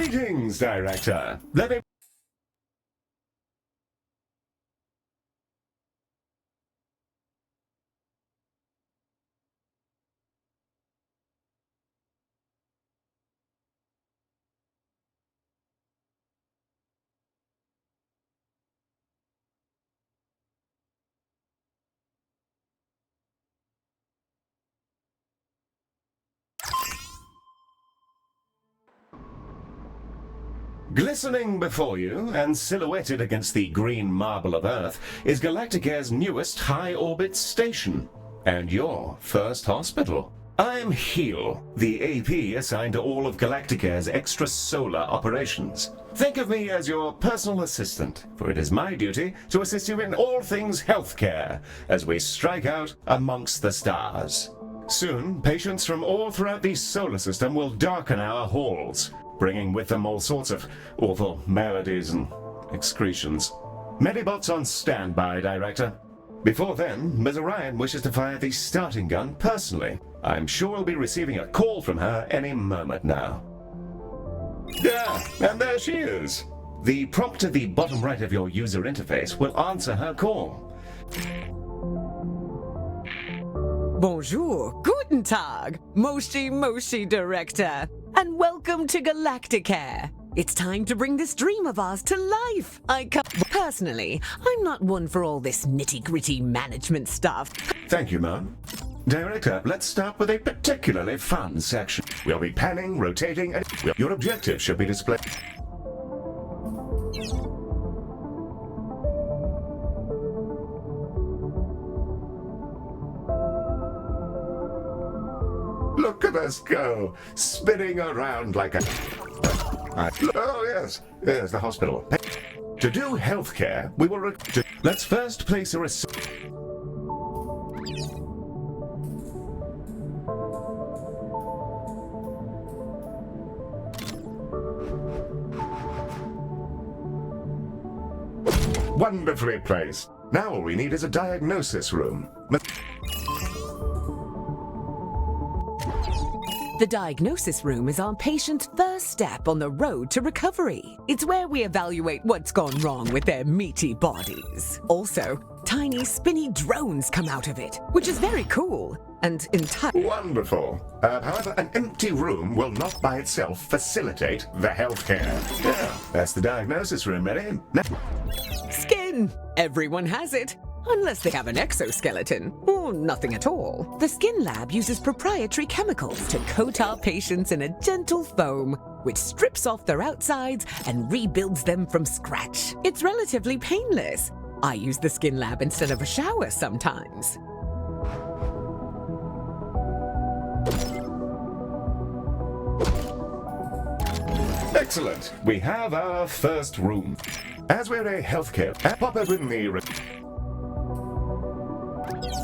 Greetings, Director. Let me... Glistening before you and silhouetted against the green marble of Earth is Galacticare's newest high-orbit station and your first hospital. I'm Heel, the AP assigned to all of Galacticare's extrasolar operations. Think of me as your personal assistant, for it is my duty to assist you in all things healthcare as we strike out amongst the stars. Soon, patients from all throughout the solar system will darken our halls, bringing with them all sorts of awful maladies and excretions. Medibots on standby, Director. Before then, Ms. Orion wishes to fire the starting gun personally. I'm sure we'll be receiving a call from her any moment now. Yeah, and there she is. The prompt at the bottom right of your user interface will answer her call. Bonjour, guten Tag, Moshi Director, and welcome to Galacticare. It's time to bring this dream of ours to life. Personally, I'm not one for all this nitty-gritty management stuff. Thank you, Mom. Director, let's start with a particularly fun section. We'll be panning, rotating, and your objective should be displayed. Look at us go, spinning around like a... Oh, yes, the hospital. To do healthcare, we will... Let's first place a... Wonderfully placed. Now all we need is a diagnosis room. The diagnosis room is our patient's first step on the road to recovery. It's where we evaluate what's gone wrong with their meaty bodies. Also, tiny spinny drones come out of it, which is very cool and entirely... Wonderful. However, an empty room will not by itself facilitate the healthcare. Yeah, that's the diagnosis room, ready? Now... Skin! Everyone has it. Unless they have an exoskeleton, or nothing at all. The Skin Lab uses proprietary chemicals to coat our patients in a gentle foam, which strips off their outsides and rebuilds them from scratch. It's relatively painless. I use the Skin Lab instead of a shower sometimes. Excellent. We have our first room. As we're a healthcare, pop open the...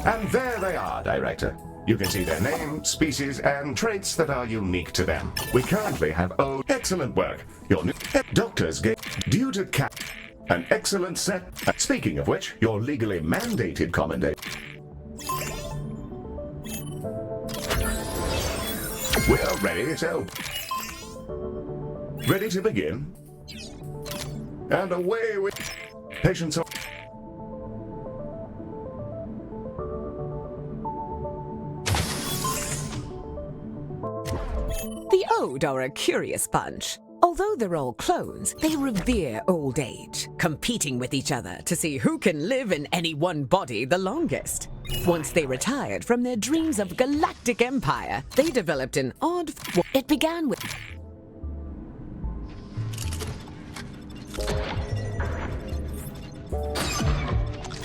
And there they are, Director. You can see their name, species, and traits that are unique to them. We currently have... Oh, excellent work. Your new doctors gave... Due to an excellent set... Speaking of which, your legally mandated commendation... We're ready, so... Ready to begin? And away we... Patients are... The Ode are a curious bunch. Although they're all clones, they revere old age, competing with each other to see who can live in any one body the longest. Once they retired from their dreams of galactic empire, they developed an odd... It began with...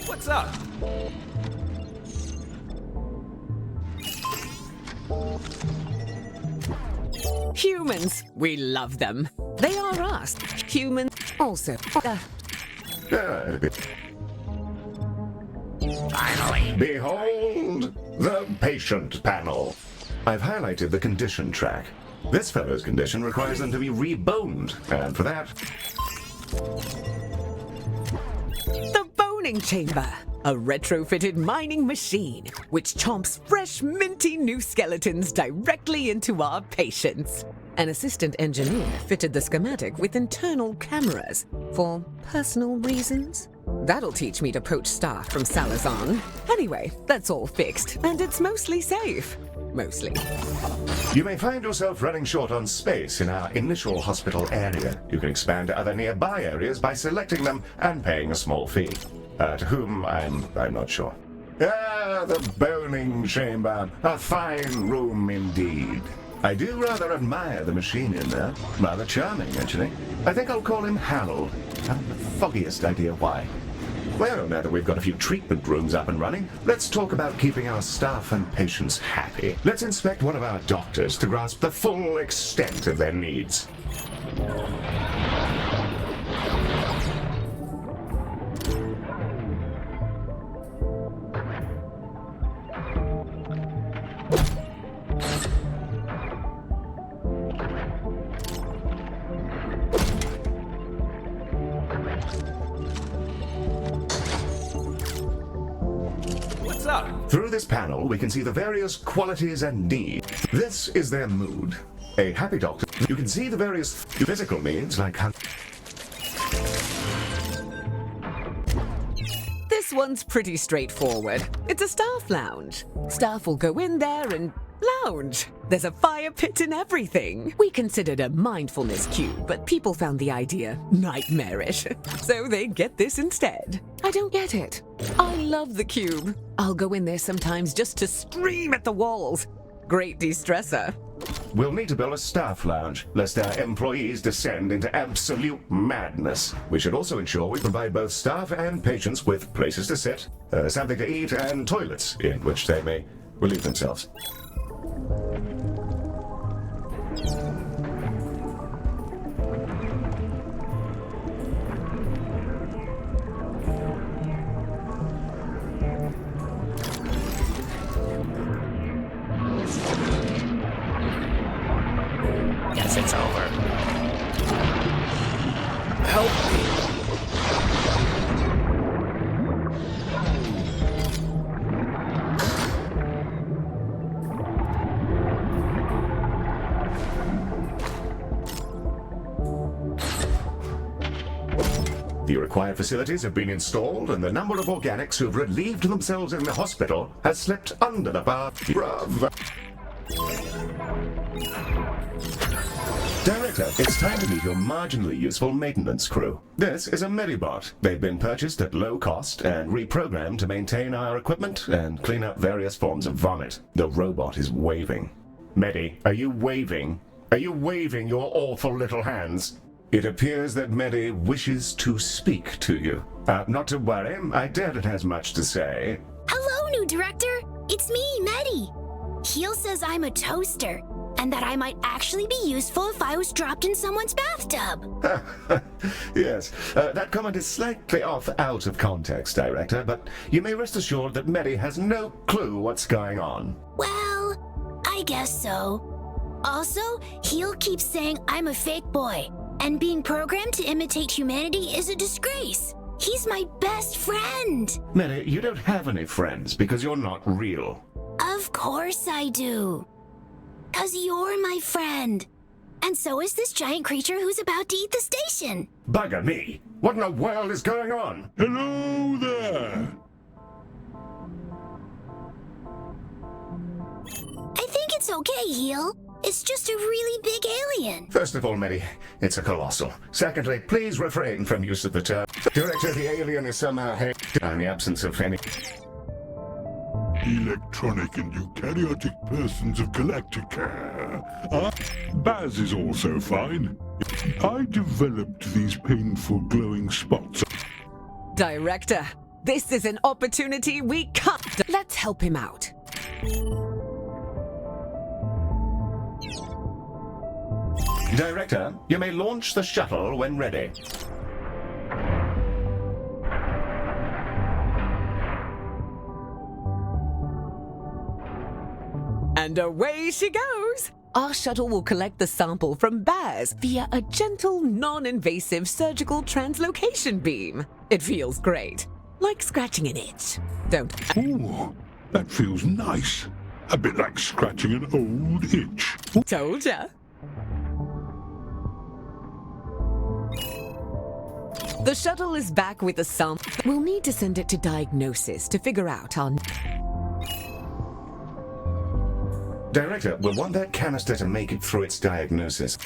What's up? Humans, we love them. They are us. Humans also. Finally! Behold the patient panel. I've highlighted the condition track. This fellow's condition requires them to be reboned, and for that... The boning chamber. A retrofitted mining machine, which chomps fresh, minty new skeletons directly into our patients. An assistant engineer fitted the schematic with internal cameras for personal reasons. That'll teach me to poach staff from Salazar. Anyway, that's all fixed, and it's mostly safe. Mostly. You may find yourself running short on space in our initial hospital area. You can expand to other nearby areas by selecting them and paying a small fee. To whom, I'm not sure. Ah, the boning chamber. A fine room indeed. I do rather admire the machine in there. Rather charming, actually. I think I'll call him Harold. I haven't the foggiest idea why. Well, now that we've got a few treatment rooms up and running, let's talk about keeping our staff and patients happy. Let's inspect one of our doctors to grasp the full extent of their needs. Through this panel, we can see the various qualities and needs. This is their mood. A happy doctor. You can see the various physical needs like... This one's pretty straightforward. It's a staff lounge. Staff will go in there and lounge. There's a fire pit and everything. We considered a mindfulness cube, but people found the idea nightmarish. So they get this instead. I don't get it. I love the cube. I'll go in there sometimes just to scream at the walls. Great de-stressor. We'll need to build a staff lounge, lest our employees descend into absolute madness. We should also ensure we provide both staff and patients with places to sit, something to eat, and toilets in which they may relieve themselves. Guess it's over. Help me. The required facilities have been installed, and the number of organics who have relieved themselves in the hospital has slipped under the bar. Director, it's time to meet your marginally useful maintenance crew. This is a Medibot. They've been purchased at low cost and reprogrammed to maintain our equipment and clean up various forms of vomit. The robot is waving. Medi, are you waving? Are you waving your awful little hands? It appears that Medi wishes to speak to you. Not to worry, I doubt it has much to say. Hello, new director. It's me, Medi. Heel says I'm a toaster, and that I might actually be useful if I was dropped in someone's bathtub. Yes, that comment is slightly out of context, Director, but you may rest assured that Medi has no clue what's going on. Well, I guess so. Also, Heel keeps saying I'm a fake boy, and being programmed to imitate humanity is a disgrace. He's my best friend. Medi, you don't have any friends because you're not real. Of course I do. 'Cause you're my friend. And so is this giant creature who's about to eat the station. Bugger me! What in the world is going on? Hello there! I think it's okay, Heel. It's just a really big alien. First of all, Medi, it's a colossal. Secondly, please refrain from use of the term. Director, the alien is somehow in the absence of any... Electronic and eukaryotic persons of Galacticare. Baz is also fine. I developed these painful glowing spots. Director, this is an opportunity we can't. Let's help him out. Director, you may launch the shuttle when ready. And away she goes! Our shuttle will collect the sample from Baz via a gentle, non-invasive surgical translocation beam. It feels great. Like scratching an itch. Don't... Ooh, that feels nice. A bit like scratching an old itch. Told ya. The shuttle is back with a sample. We'll need to send it to diagnosis to figure out our... Director, we'll want that canister to make it through its diagnosis.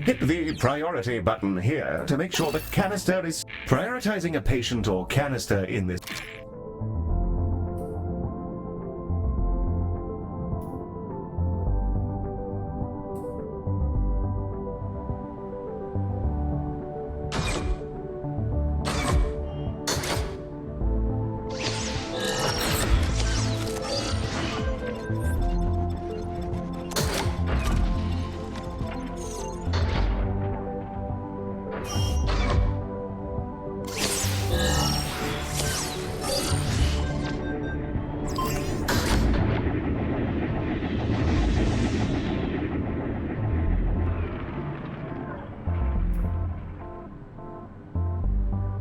Hit the priority button here to make sure the canister is prioritizing a patient or canister in this.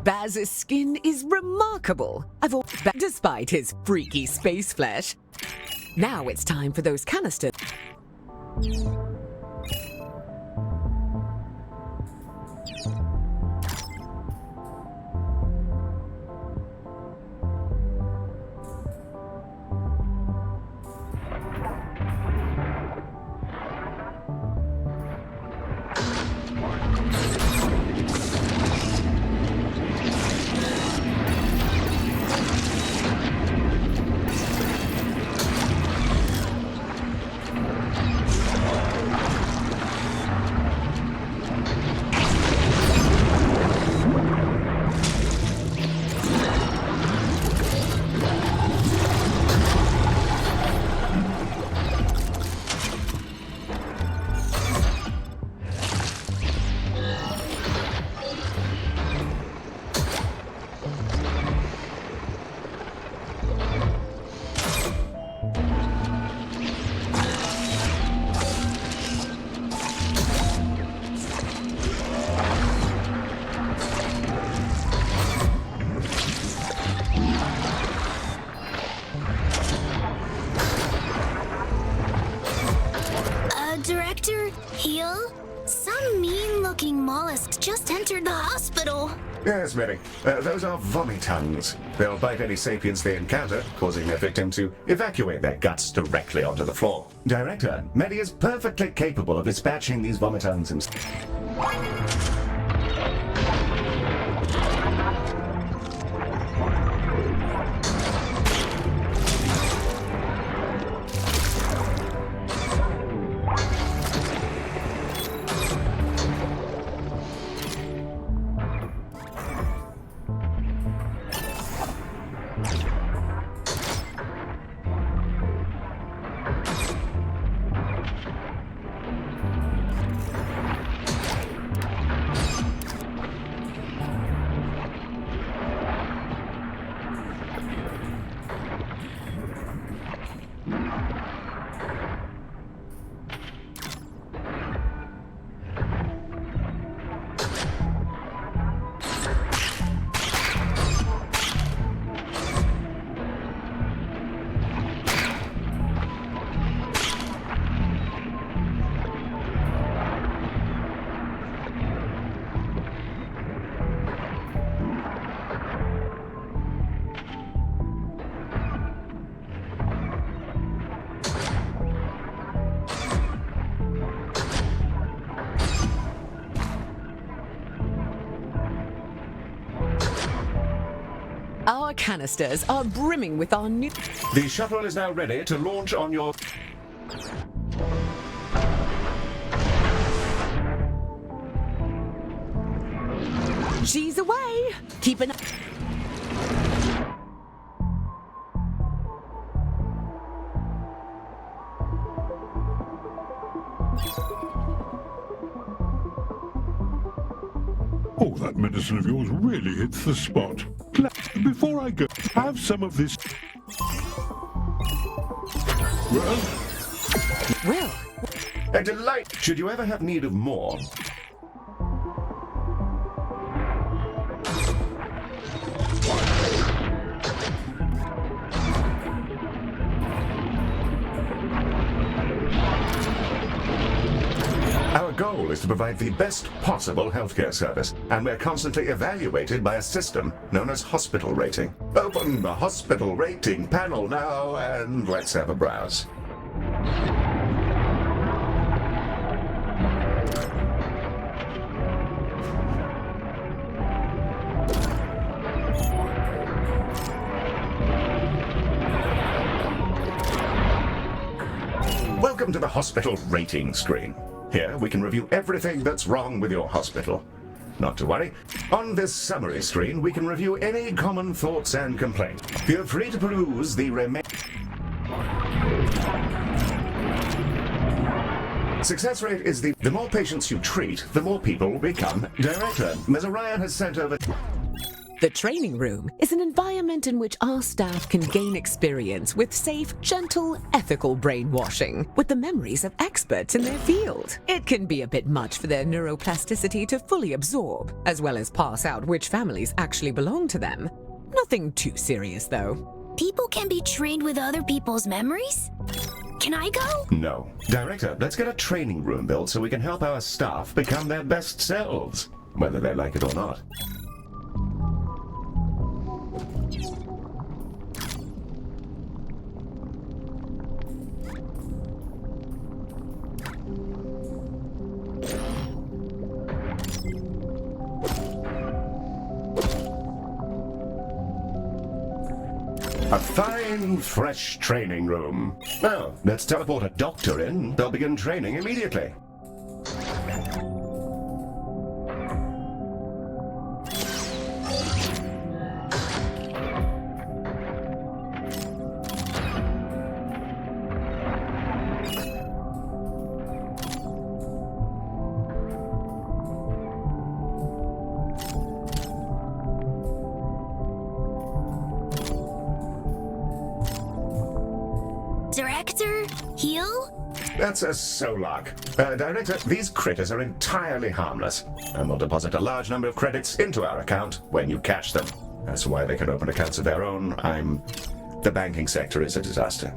Baz's skin is remarkable. Despite his freaky space flesh. Now it's time for those canisters. Director, heal? Some mean-looking mollusk just entered the hospital. Yes, Mary. Those are vomitons. They'll bite any sapiens they encounter, causing their victim to evacuate their guts directly onto the floor. Director, Medi is perfectly capable of dispatching these vomitons himself. Our canisters are brimming with our new... The shuttle is now ready to launch on your... She's away! Keep an... Oh, that medicine of yours really hits the spot. Before I go, have some of this. Well... A delight! Should you ever have need of more? Our goal is to provide the best possible healthcare service, and we're constantly evaluated by a system known as hospital rating. Open the hospital rating panel now, and let's have a browse. Welcome to the hospital rating screen. Here we can review everything that's wrong with your hospital. Not to worry, on this summary screen we can review any common thoughts and complaints. Feel free to peruse the Success rate is the more patients you treat, the more people become director. Ms. Orion has sent over... The training room is an environment in which our staff can gain experience with safe, gentle, ethical brainwashing with the memories of experts in their field. It can be a bit much for their neuroplasticity to fully absorb, as well as pass out which families actually belong to them. Nothing too serious, though. People can be trained with other people's memories? Can I go? No. Director, let's get a training room built so we can help our staff become their best selves, whether they like it or not. A fine, fresh training room. Now, let's teleport a doctor in. They'll begin training immediately. Director? Heal? That's a Solok. Director, these critters are entirely harmless, and will deposit a large number of credits into our account when you catch them. That's why they can open accounts of their own. The banking sector is a disaster.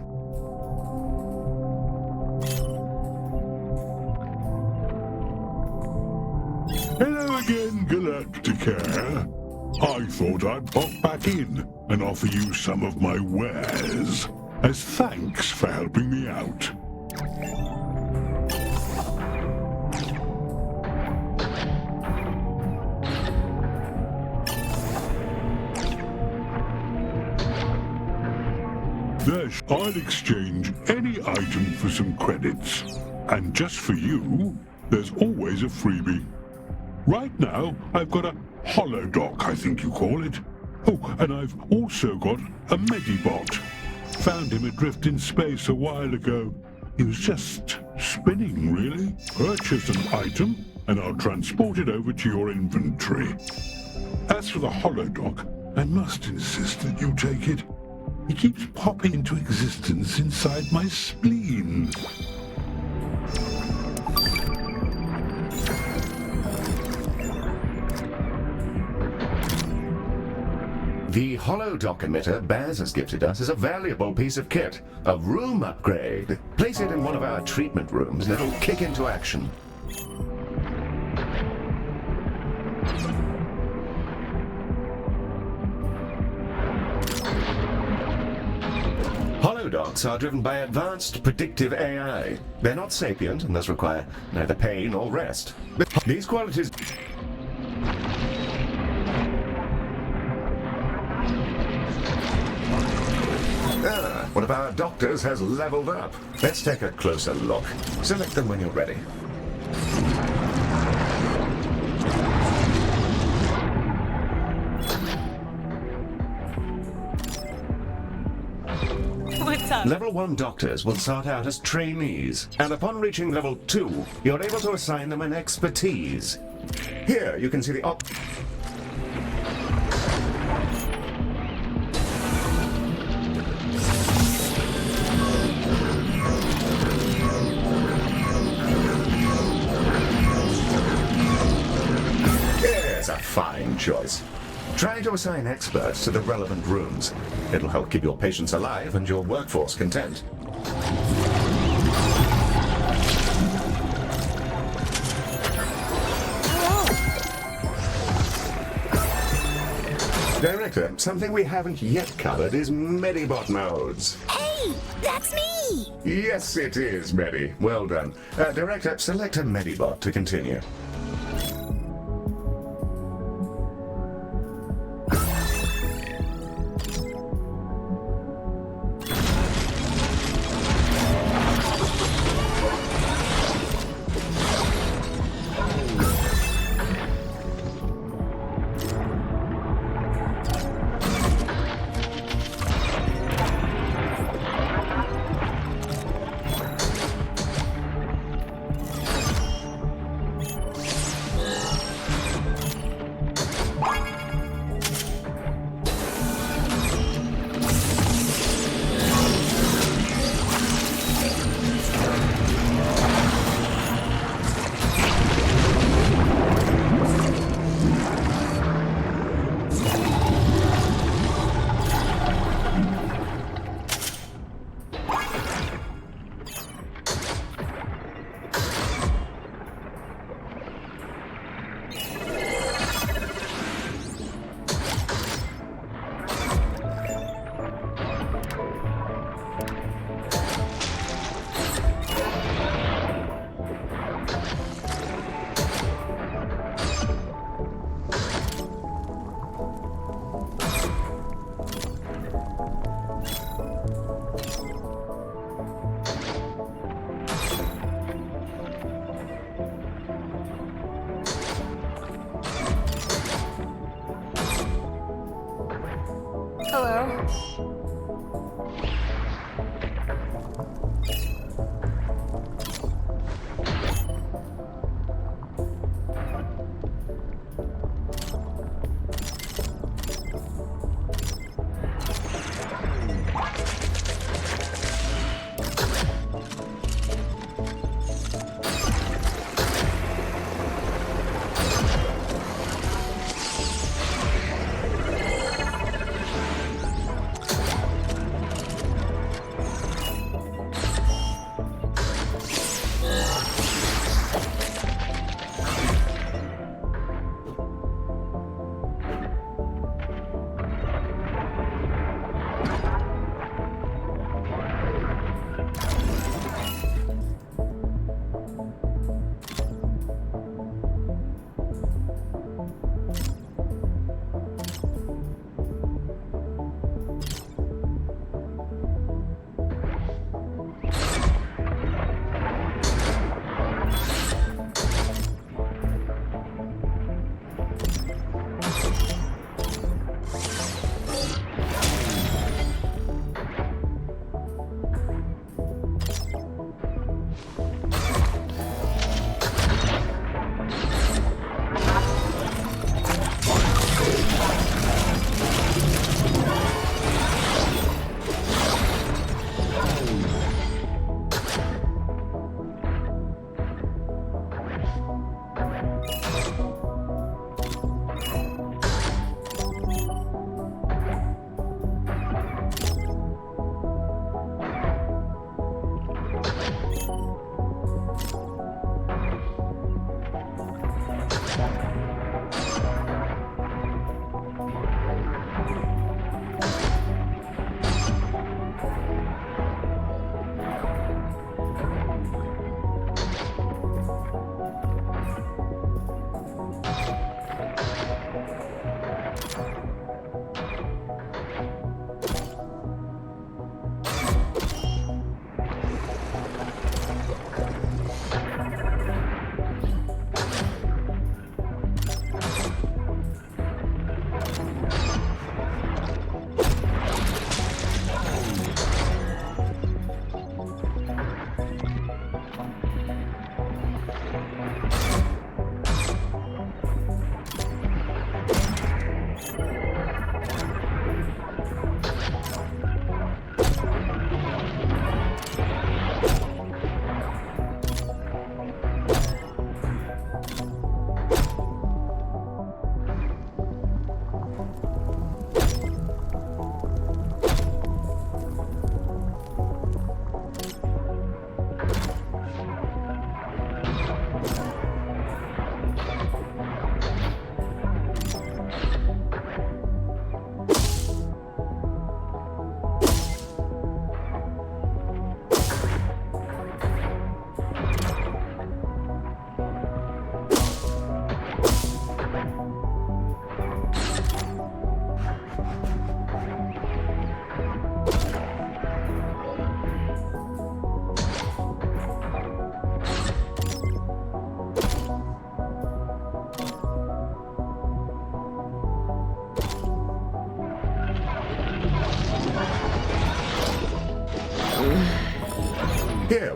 Hello again, Galacticare. I thought I'd pop back in and offer you some of my wares, as thanks for helping me out. I'll exchange any item for some credits. And just for you, there's always a freebie. Right now, I've got a holodoc, I think you call it. Oh, and I've also got a Medibot. Found him adrift in space a while ago. He was just spinning, really. Purchase an item, and I'll transport it over to your inventory. As for the holodoc, I must insist that you take it. He keeps popping into existence inside my spleen. The holodoc emitter Baz has gifted us is a valuable piece of kit, a room upgrade. Place it in one of our treatment rooms and it'll kick into action. Holodocs are driven by advanced predictive AI. They're not sapient and thus require neither pain nor rest. These qualities... One of our doctors has leveled up. Let's take a closer look. Select them when you're ready. What's up? Level 1 doctors will start out as trainees, and upon reaching level 2, you're able to assign them an expertise. Here you can see the Yes, a fine choice. Try to assign experts to the relevant rooms. It'll help keep your patients alive and your workforce content. something we haven't yet covered is Medibot modes. Hey, that's me! Yes, it is, Medi. Well done. Director, select a Medibot to continue.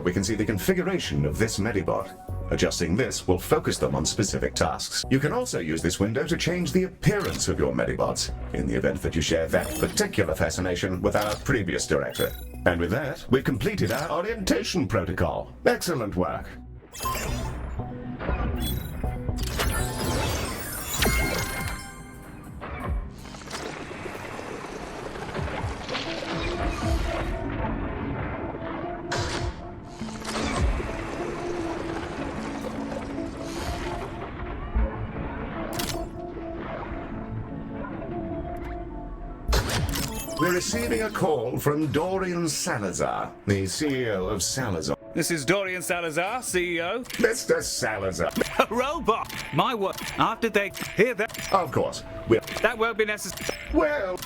we can see the configuration of this Medibot. Adjusting this will focus them on specific tasks. You can also use this window to change the appearance of your Medibots, in the event that you share that particular fascination with our previous director. And with that, we've completed our orientation protocol. Excellent work. We're receiving a call from Dorian Salazar, the CEO of Salazar. This is Dorian Salazar, CEO. Mr. Salazar. A robot! My word. After they hear that, Of course, that won't be necessary. well...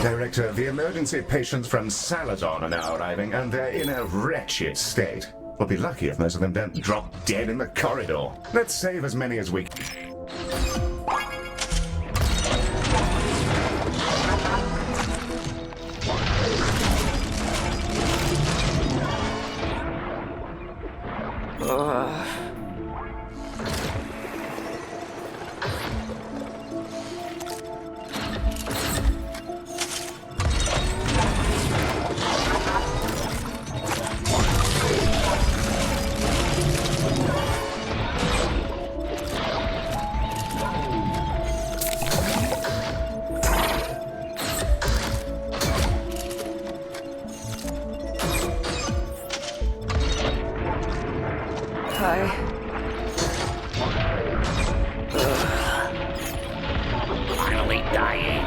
Director, the emergency patients from Salazar are now arriving, and they're in a wretched state. We'll be lucky if most of them don't drop dead in the corridor. Let's save as many as we can. Finally dying.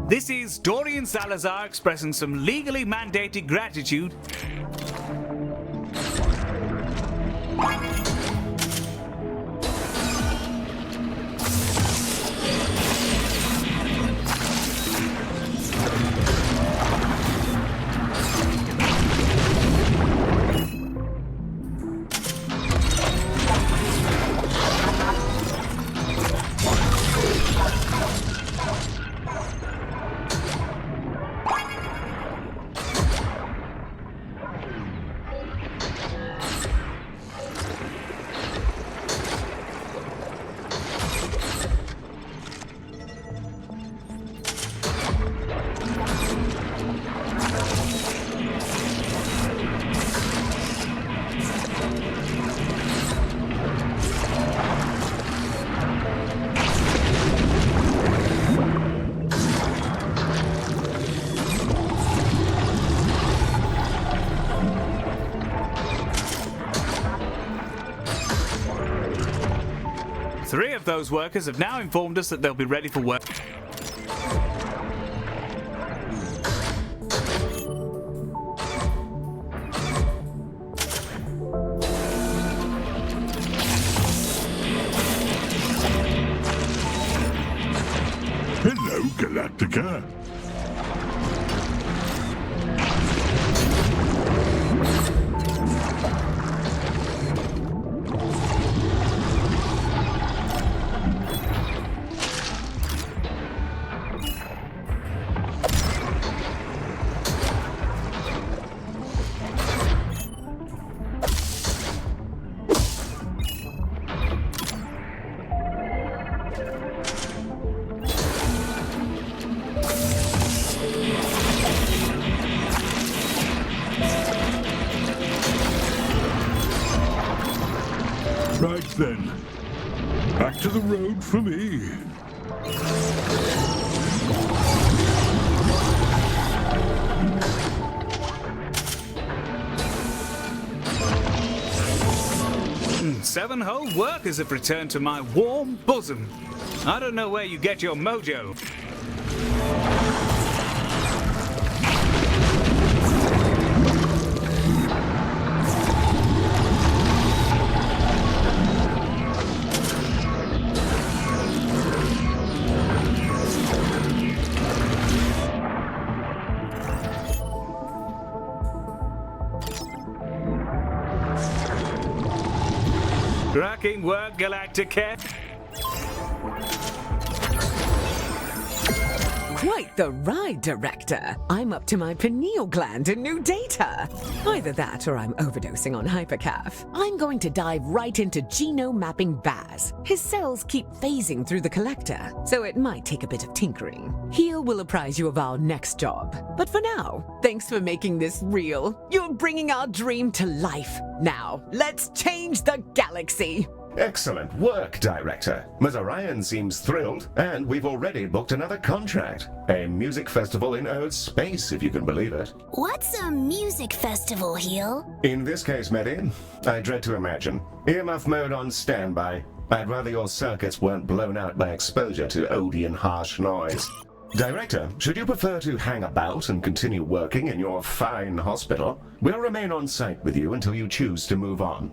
This is Dorian Salazar expressing some legally mandated gratitude. Three of those workers have now informed us that they'll be ready for work. Hello, Galactica. Right then. Back to the road for me. Seven whole workers have returned to my warm bosom. I don't know where you get your mojo. Cracking work, Galacticare. Quite the ride, Director. I'm up to my pineal gland in new data. Either that or I'm overdosing on hypercaf. I'm going to dive right into genome mapping Baz. His cells keep phasing through the collector, so it might take a bit of tinkering. Heal will apprise you of our next job. But for now, thanks for making this real. You're bringing our dream to life. Now, let's change the galaxy. Excellent work, Director. Ms. Orion seems thrilled, and we've already booked another contract. A music festival in Earth space, if you can believe it. What's a music festival, Heel? In this case, Medi, I dread to imagine. Earmuff mode on standby. I'd rather your circuits weren't blown out by exposure to Odeon harsh noise. Director, should you prefer to hang about and continue working in your fine hospital, we'll remain on site with you until you choose to move on.